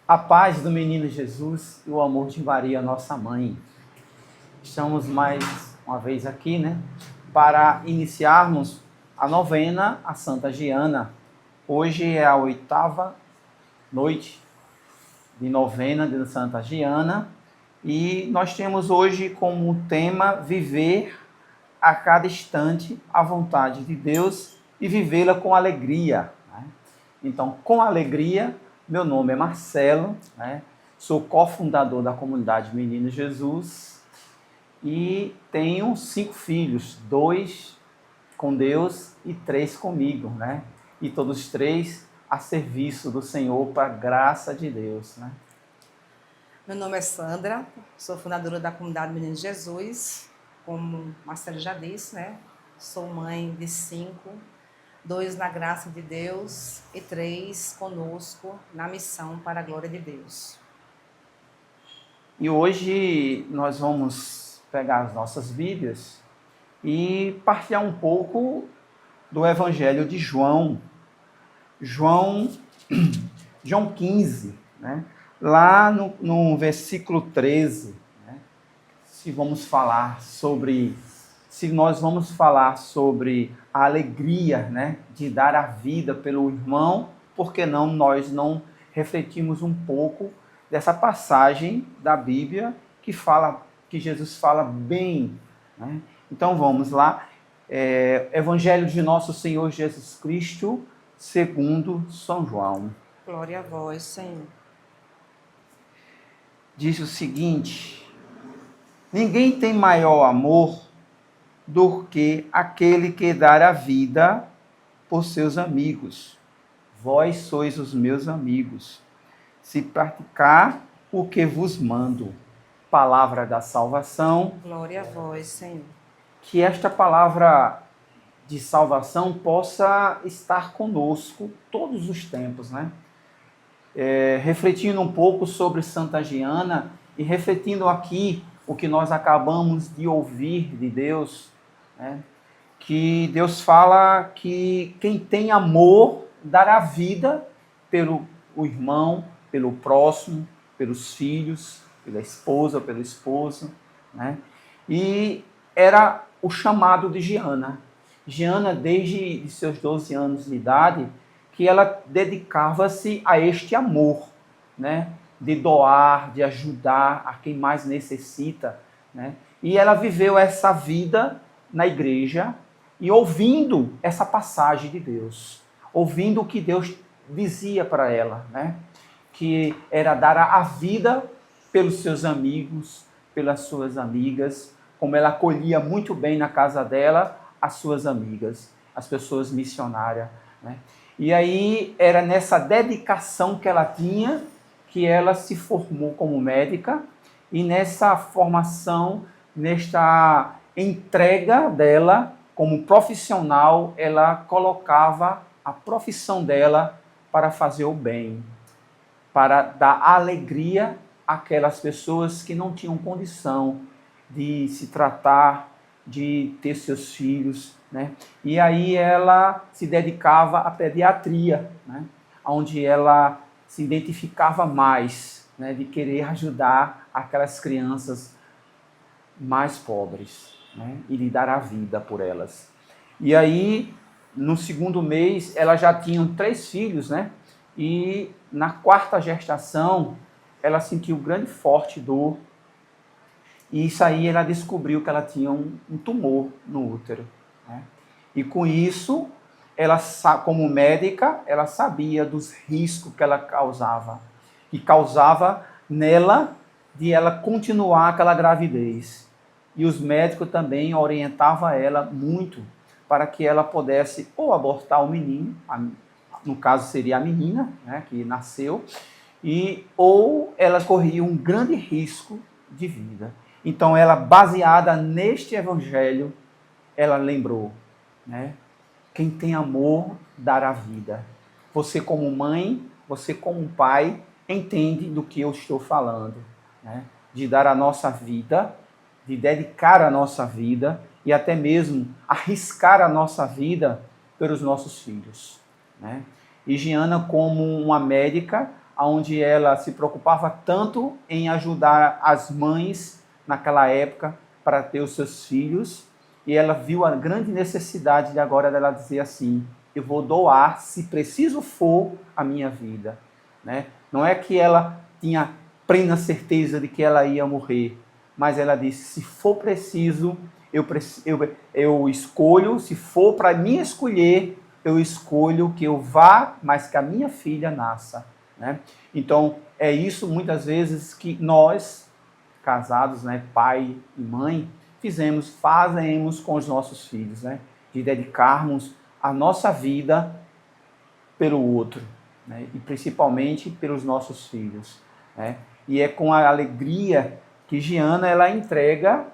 A paz do menino Jesus e o amor de Maria, nossa mãe. Estamos mais uma vez aqui, para iniciarmos a novena a Santa Giana. Hoje é a 8ª noite de novena de Santa Giana e nós temos hoje como tema viver a cada instante a vontade de Deus e vivê-la com alegria. Então, com alegria, meu nome é Marcelo, sou cofundador da comunidade Menino Jesus e tenho 5 filhos, 2 com Deus e 3 comigo, E todos os 3 a serviço do Senhor para a graça de Deus, Meu nome é Sandra, sou fundadora da comunidade Menino Jesus, como Marcelo já disse, Sou mãe de 5, 2 na graça de Deus e 3 conosco na missão para a glória de Deus. E hoje nós vamos pegar as nossas Bíblias e partilhar um pouco do Evangelho de João. João 15, lá no versículo 13, se nós vamos falar sobre a alegria, de dar a vida pelo irmão, por que não nós não refletimos um pouco dessa passagem da Bíblia que Jesus fala bem, Então vamos lá, Evangelho de nosso Senhor Jesus Cristo, segundo São João. Glória a vós, Senhor. Diz o seguinte: ninguém tem maior amor do que aquele que dá a vida por seus amigos. Vós sois os meus amigos, se praticar o que vos mando. Palavra da salvação. Glória a vós, Senhor. Que esta palavra de salvação possa estar conosco todos os tempos, refletindo um pouco sobre Santa Giana e refletindo aqui o que nós acabamos de ouvir de Deus, que Deus fala que quem tem amor dará a vida pelo irmão, pelo próximo, pelos filhos, pela esposa, pelo esposo, E era o chamado de Giana. Giana, desde seus 12 anos de idade, que ela dedicava-se a este amor, de doar, de ajudar a quem mais necessita, E ela viveu essa vida na igreja e ouvindo essa passagem de Deus, ouvindo o que Deus dizia para ela, que era dar a vida pelos seus amigos, pelas suas amigas, como ela acolhia muito bem na casa dela as suas amigas, as pessoas missionárias, E aí era nessa dedicação que ela tinha que ela se formou como médica e nessa formação, nesta entrega dela como profissional, ela colocava a profissão dela para fazer o bem, para dar alegria àquelas pessoas que não tinham condição de se tratar, de ter seus filhos, E aí ela se dedicava à pediatria, onde ela se identificava mais, de querer ajudar aquelas crianças mais pobres, e de dar a vida por elas. E aí, no 2º mês, ela já tinha 3 filhos, E na 4ª gestação, ela sentiu grande forte dor. E isso aí ela descobriu que ela tinha um tumor no útero, E com isso, ela, como médica, ela sabia dos riscos que ela causava. E causava nela de ela continuar aquela gravidez. E os médicos também orientavam ela muito para que ela pudesse ou abortar o menino, no caso seria a menina, que nasceu, ou ela corria um grande risco de vida. Então ela, baseada neste evangelho, ela lembrou, quem tem amor dará vida. Você como mãe, você como pai, entende do que eu estou falando, de dar a nossa vida, de dedicar a nossa vida e até mesmo arriscar a nossa vida pelos nossos filhos, E Giana, como uma médica, onde ela se preocupava tanto em ajudar as mães naquela época para ter os seus filhos, e ela viu a grande necessidade de agora dela dizer assim: eu vou doar, se preciso for, a minha vida. Né? Não é que ela tinha plena certeza de que ela ia morrer, mas ela disse: se for preciso, eu escolho, se for para mim escolher, eu escolho que eu vá, mas que a minha filha nasça. Né? Então, é isso muitas vezes que nós, casados, né, pai e mãe, fazemos com os nossos filhos, né? De dedicarmos a nossa vida pelo outro, né? E principalmente pelos nossos filhos. Né? E é com a alegria que Giana ela entrega,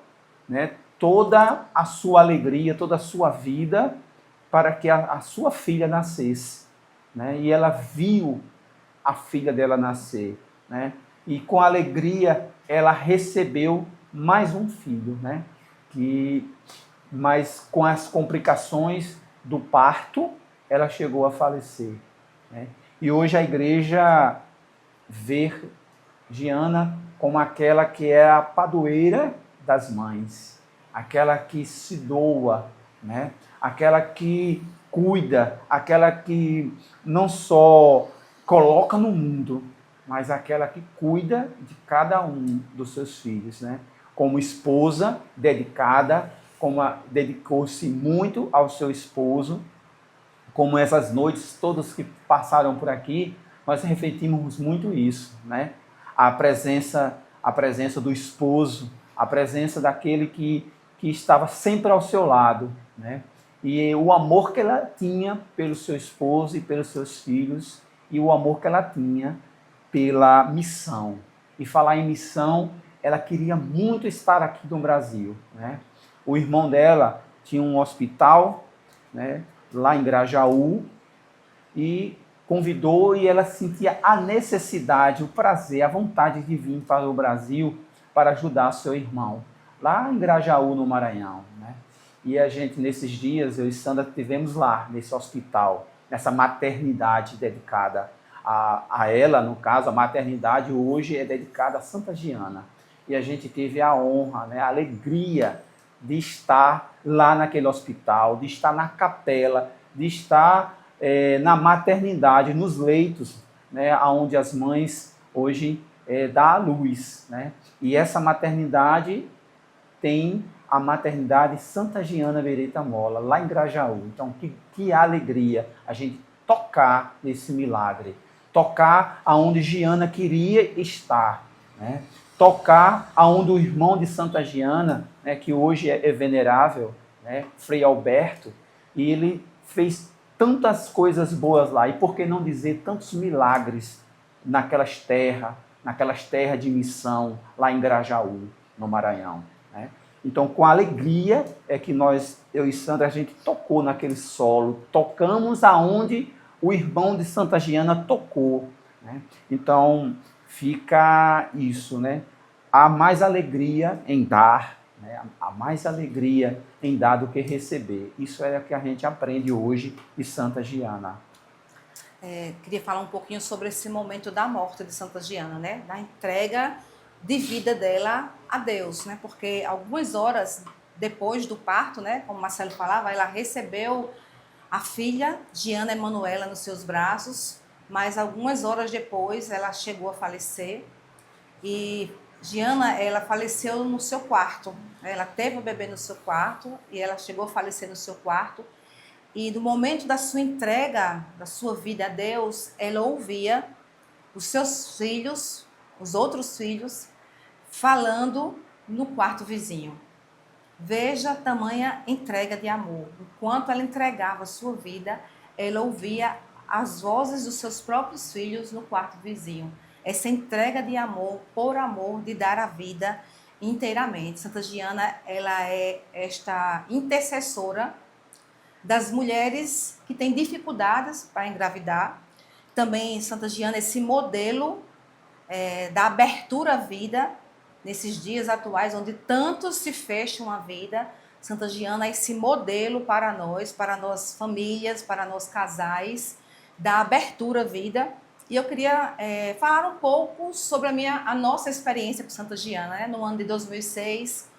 né, toda a sua alegria, toda a sua vida para que a sua filha nascesse. Né? E ela viu a filha dela nascer. Né? E com alegria ela recebeu mais um filho, né? Mas com as complicações do parto, ela chegou a falecer. Né? E hoje a igreja vê Giana como aquela que é a padroeira das mães, aquela que se doa, né? Aquela que cuida, aquela que não só coloca no mundo, mas aquela que cuida de cada um dos seus filhos, né? Como esposa dedicada, dedicou-se muito ao seu esposo, como essas noites todas que passaram por aqui, nós refletimos muito isso, né? A presença do esposo, a presença daquele que estava sempre ao seu lado, né? E o amor que ela tinha pelo seu esposo e pelos seus filhos, e o amor que ela tinha pela missão. E falar em missão, ela queria muito estar aqui no Brasil, né? O irmão dela tinha um hospital, né, lá em Grajaú, e convidou, e ela sentia a necessidade, o prazer, a vontade de vir para o Brasil para ajudar seu irmão, lá em Grajaú, no Maranhão. Né? E a gente, nesses dias, eu e Sandra estivemos lá, nesse hospital, nessa maternidade dedicada a ela, no caso, a maternidade hoje é dedicada a Santa Giana. E a gente teve a honra, né, a alegria de estar lá naquele hospital, de estar na capela, de estar na maternidade, nos leitos, né, onde as mães hoje dão à luz. Né? E essa maternidade tem a maternidade Santa Giana Beretta Mola, lá em Grajaú. Então, que alegria a gente tocar nesse milagre, tocar aonde Giana queria estar, né? Tocar aonde o irmão de Santa Giana, né, que hoje é venerável, né, Frei Alberto, e ele fez tantas coisas boas lá, e por que não dizer tantos milagres naquelas terras de missão, lá em Grajaú, no Maranhão. Né? Então, com alegria é que eu e Sandra, a gente tocou naquele solo, tocamos aonde o irmão de Santa Giana tocou. Né? Então, fica isso, né? Há mais alegria em dar, né? Há mais alegria em dar do que receber. Isso é o que a gente aprende hoje de Santa Giana. Queria falar um pouquinho sobre esse momento da morte de Santa Giana, né? Da entrega de vida dela a Deus, né? Porque algumas horas depois do parto, né? Como Marcelo falava, ela recebeu a filha, Giana Emanuela, nos seus braços, mas algumas horas depois ela chegou a falecer. E Giana, ela faleceu no seu quarto. Ela teve o bebê no seu quarto e ela chegou a falecer no seu quarto. E no momento da sua entrega, da sua vida a Deus, ela ouvia os seus filhos, os outros filhos, falando no quarto vizinho. Veja a tamanha entrega de amor. Enquanto ela entregava a sua vida, ela ouvia as vozes dos seus próprios filhos no quarto vizinho. Essa entrega de amor, por amor, de dar a vida inteiramente. Santa Giana, ela é esta intercessora das mulheres que têm dificuldades para engravidar. Também Santa Giana, esse modelo da abertura à vida, nesses dias atuais, onde tantos se fecham a vida. Santa Giana é esse modelo para nós famílias, para nós casais, da abertura à vida. E eu queria falar um pouco sobre a nossa experiência com Santa Giana. Né? No ano de 2006,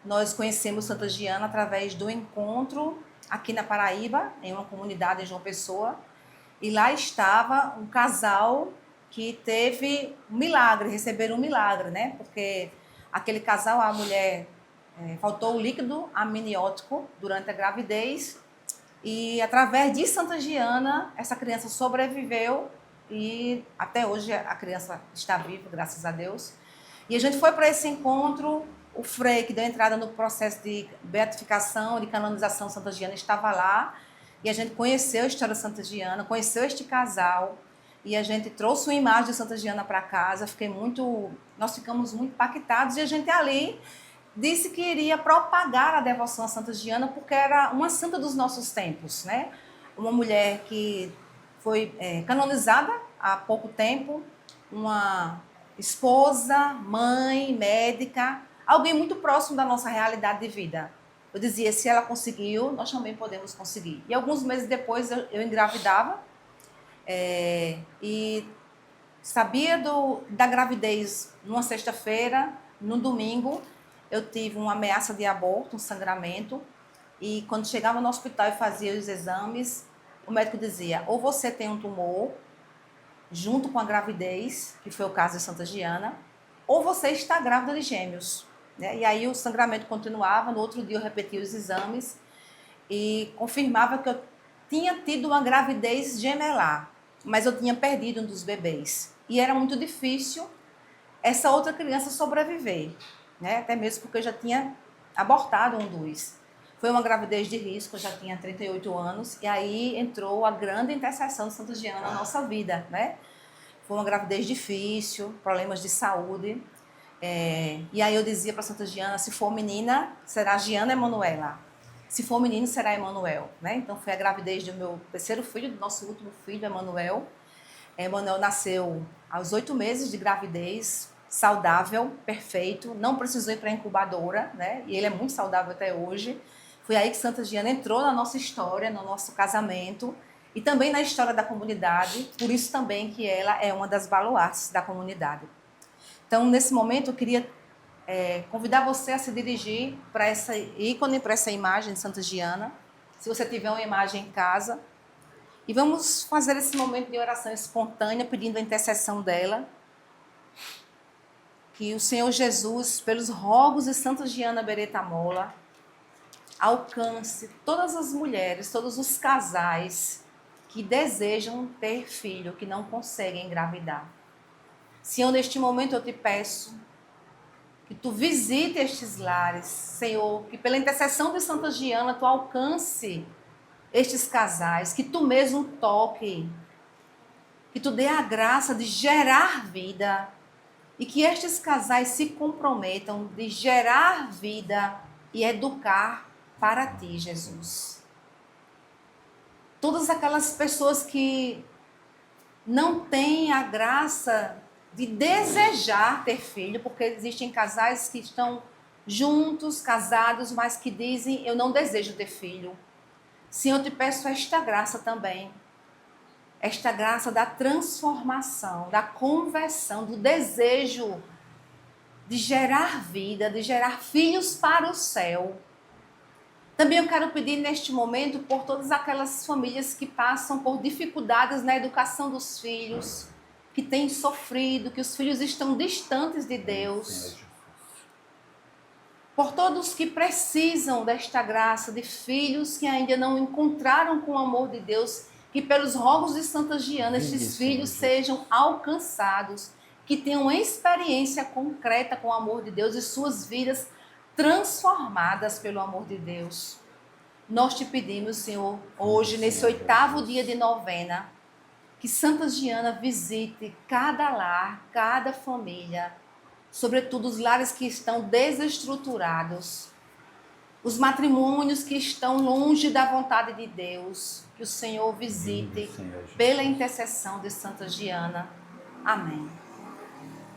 nós conhecemos Santa Giana através do encontro aqui na Paraíba, em uma comunidade em João Pessoa. E lá estava um casal que teve um milagre, receberam um milagre, né? Porque aquele casal, a mulher faltou o líquido amniótico durante a gravidez e através de Santa Giana, essa criança sobreviveu e até hoje a criança está viva, graças a Deus. E a gente foi para esse encontro, o Frei, que deu entrada no processo de beatificação, de canonização Santa Giana, estava lá, e a gente conheceu a história de Santa Giana, conheceu este casal, e a gente trouxe uma imagem de Santa Giana para casa, nós ficamos muito impactados, e a gente ali disse que iria propagar a devoção a Santa Giana, porque era uma santa dos nossos tempos, né? Uma mulher que foi canonizada há pouco tempo, uma esposa, mãe, médica, alguém muito próximo da nossa realidade de vida. Eu dizia, se ela conseguiu, nós também podemos conseguir. E alguns meses depois eu engravidava e sabia da gravidez numa sexta-feira, no domingo, eu tive uma ameaça de aborto, um sangramento, e quando chegava no hospital e fazia os exames, o médico dizia, ou você tem um tumor, junto com a gravidez, que foi o caso de Santa Giana, ou você está grávida de gêmeos. Né? E aí o sangramento continuava, no outro dia eu repetia os exames e confirmava que eu tinha tido uma gravidez gemelar, mas eu tinha perdido um dos bebês. E era muito difícil essa outra criança sobreviver, né? Até mesmo porque eu já tinha abortado um dos. Foi uma gravidez de risco, eu já tinha 38 anos, e aí entrou a grande intercessão de Santa Giana na nossa vida, né? Foi uma gravidez difícil, problemas de saúde. E aí eu dizia para Santa Giana, se for menina, será Giana Emanuela. Se for menino, será Emanuel, né? Então foi a gravidez do meu terceiro filho, do nosso último filho, Emanuel. Emanuel nasceu aos 8 meses de gravidez, saudável, perfeito, não precisou ir para a incubadora, né? E ele é muito saudável até hoje. Foi aí que Santa Giana entrou na nossa história, no nosso casamento e também na história da comunidade, por isso também que ela é uma das baluartes da comunidade. Então, nesse momento, eu queria convidar você a se dirigir para essa ícone, para essa imagem de Santa Giana, se você tiver uma imagem em casa, e vamos fazer esse momento de oração espontânea, pedindo a intercessão dela, que o Senhor Jesus, pelos rogos de Santa Giana Beretta-Molla, alcance todas as mulheres, todos os casais que desejam ter filho, que não conseguem engravidar. Senhor, neste momento eu te peço que tu visite estes lares, Senhor, que pela intercessão de Santa Giana tu alcance estes casais, que tu mesmo toque, que tu dê a graça de gerar vida e que estes casais se comprometam de gerar vida e educar para ti, Jesus. Todas aquelas pessoas que não têm a graça de desejar ter filho, porque existem casais que estão juntos, casados, mas que dizem, eu não desejo ter filho. Senhor, eu te peço esta graça também, esta graça da transformação, da conversão, do desejo de gerar vida, de gerar filhos para o céu. Também eu quero pedir neste momento por todas aquelas famílias que passam por dificuldades na educação dos filhos, que têm sofrido, que os filhos estão distantes de Deus. Por todos que precisam desta graça, de filhos que ainda não encontraram com o amor de Deus, que pelos rogos de Santa Giana, estes filhos sejam alcançados, que tenham experiência concreta com o amor de Deus e suas vidas transformadas pelo amor de Deus. Nós te pedimos, Senhor, hoje, nesse 8º dia de novena, que Santa Giana visite cada lar, cada família, sobretudo os lares que estão desestruturados, os matrimônios que estão longe da vontade de Deus, que o Senhor visite pela intercessão de Santa Giana. Amém.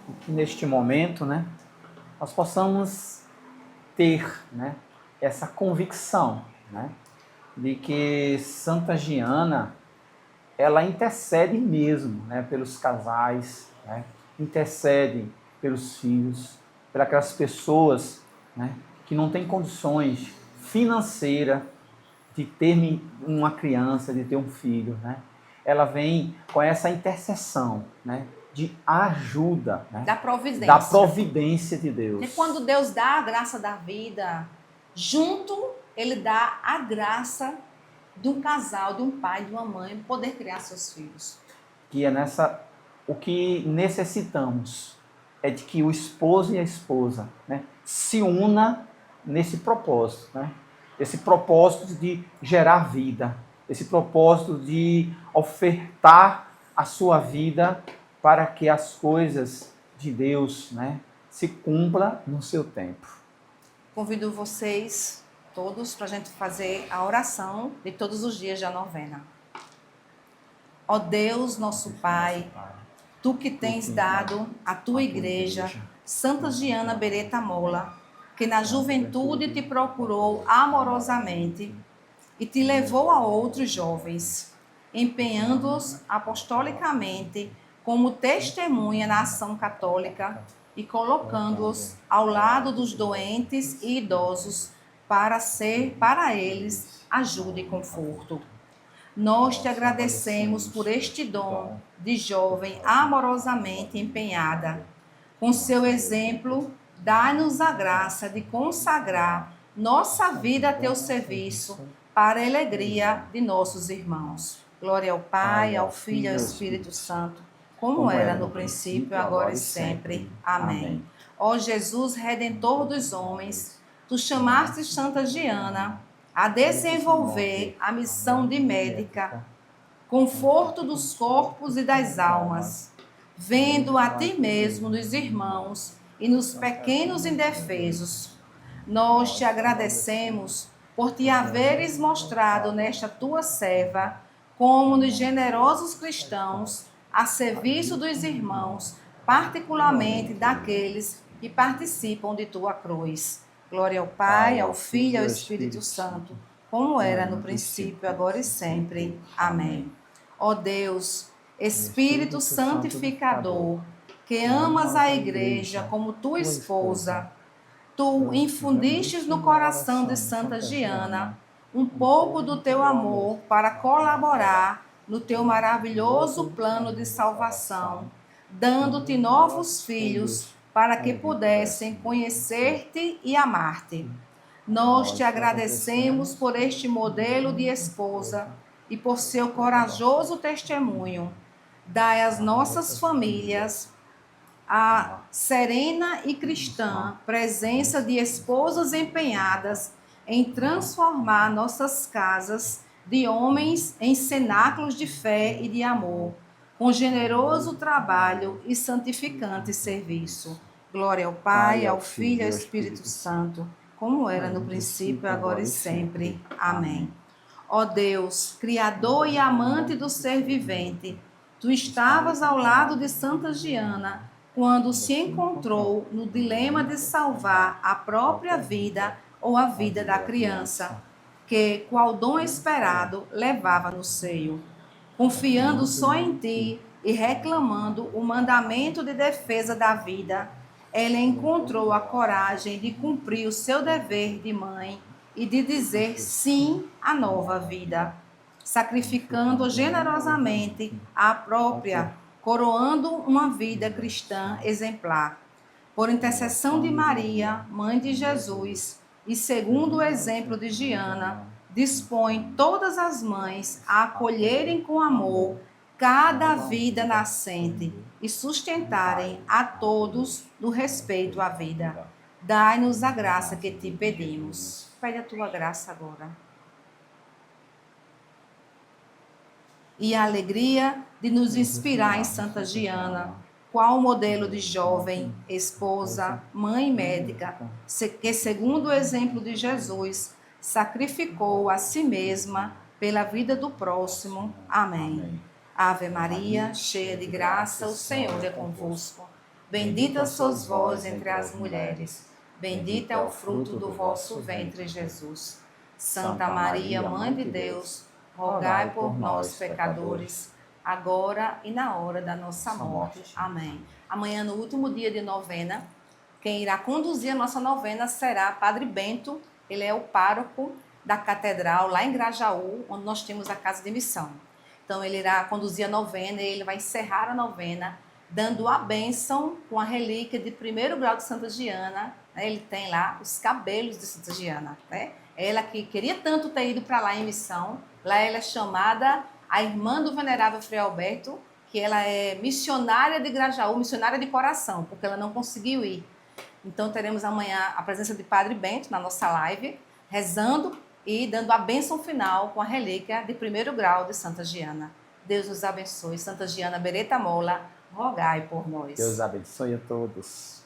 E que neste momento, né, nós possamos ter, né, essa convicção, né, de que Santa Giana, ela intercede mesmo, né, pelos casais, né, intercede pelos filhos, por aquelas pessoas, né, que não têm condições financeiras de ter uma criança, de ter um filho, né? Ela vem com essa intercessão, né, de ajuda, né, da providência de Deus. E quando Deus dá a graça da vida, junto Ele dá a graça de um casal, de um pai, de uma mãe, poder criar seus filhos. Que é o que necessitamos é de que o esposo e a esposa, né, se una nesse propósito, né? Esse propósito de gerar vida, esse propósito de ofertar a sua vida para que as coisas de Deus, né, se cumpram no seu tempo. Convido vocês todos para a gente fazer a oração de todos os dias da novena. Ó Deus, nosso Pai, Tu que tens dado à Tua Igreja, Santa Giana Beretta Mola, que na juventude te procurou amorosamente e te levou a outros jovens, empenhando-os apostolicamente como testemunha na ação católica e colocando-os ao lado dos doentes e idosos para ser para eles ajuda e conforto. Nós te agradecemos por este dom de jovem amorosamente empenhada. Com seu exemplo, dá-nos a graça de consagrar nossa vida a teu serviço para a alegria de nossos irmãos. Glória ao Pai, ao Filho e ao Espírito Santo, como era no princípio, agora e sempre. Amém. Ó Jesus, Redentor dos homens, Tu chamaste Santa Giana a desenvolver a missão de médica, conforto dos corpos e das almas, vendo a Ti mesmo nos irmãos e nos pequenos indefesos. Nós te agradecemos por Te haveres mostrado nesta Tua serva como nos generosos cristãos a serviço dos irmãos, particularmente daqueles que participam de Tua cruz. Glória ao Pai, ao Filho e ao Espírito Santo, como era no princípio, agora e sempre. Amém. Ó Deus, Espírito Santificador, que amas a Igreja como Tua esposa, Tu infundistes no coração de Santa Giana um pouco do Teu amor para colaborar no Teu maravilhoso plano de salvação, dando-te novos filhos para que pudessem conhecer-te e amar-te. Nós te agradecemos por este modelo de esposa e por seu corajoso testemunho. Dai às nossas famílias a serena e cristã presença de esposas empenhadas em transformar nossas casas de homens em cenáculos de fé e de amor, com generoso trabalho e santificante serviço. Glória ao Pai, ao Filho e ao Espírito Santo, como era no princípio, agora e sempre. Amém. Ó Deus, Criador e amante do ser vivente, Tu estavas ao lado de Santa Giana quando se encontrou no dilema de salvar a própria vida ou a vida da criança, que, qual dom esperado, levava no seio. Confiando só em Ti e reclamando o mandamento de defesa da vida, ela encontrou a coragem de cumprir o seu dever de mãe e de dizer sim à nova vida, sacrificando generosamente a própria, coroando uma vida cristã exemplar. Por intercessão de Maria, Mãe de Jesus, e segundo o exemplo de Giana, dispõe todas as mães a acolherem com amor cada vida nascente e sustentarem a todos no respeito à vida. Dai-nos a graça que Te pedimos. Pede a Tua graça agora. E a alegria de nos inspirar em Santa Giana, qual modelo de jovem, esposa, mãe médica, que segundo o exemplo de Jesus, sacrificou a si mesma pela vida do próximo. Amém. Ave Maria, cheia de graça, o Senhor é convosco. Bendita sois vós entre as mulheres, bendito é o fruto do vosso ventre, Jesus. Santa Maria, Mãe de Deus, rogai por nós, pecadores, agora e na hora da nossa morte. Amém. Amanhã, no último dia de novena, quem irá conduzir a nossa novena será Padre Bento. Ele é o pároco da catedral lá em Grajaú, onde nós temos a casa de missão. Então, ele irá conduzir a novena e ele vai encerrar a novena dando a bênção com a relíquia de 1º grau de Santa Giana. Ele tem lá os cabelos de Santa Giana, né? Ela que queria tanto ter ido para lá em missão. Lá ela é chamada a irmã do venerável Frei Alberto, que ela é missionária de Grajaú, missionária de coração, porque ela não conseguiu ir. Então teremos amanhã a presença de Padre Bento na nossa live, rezando e dando a bênção final com a relíquia de 1º grau de Santa Giana. Deus nos abençoe. Santa Giana Beretta Mola, rogai por nós. Deus abençoe a todos.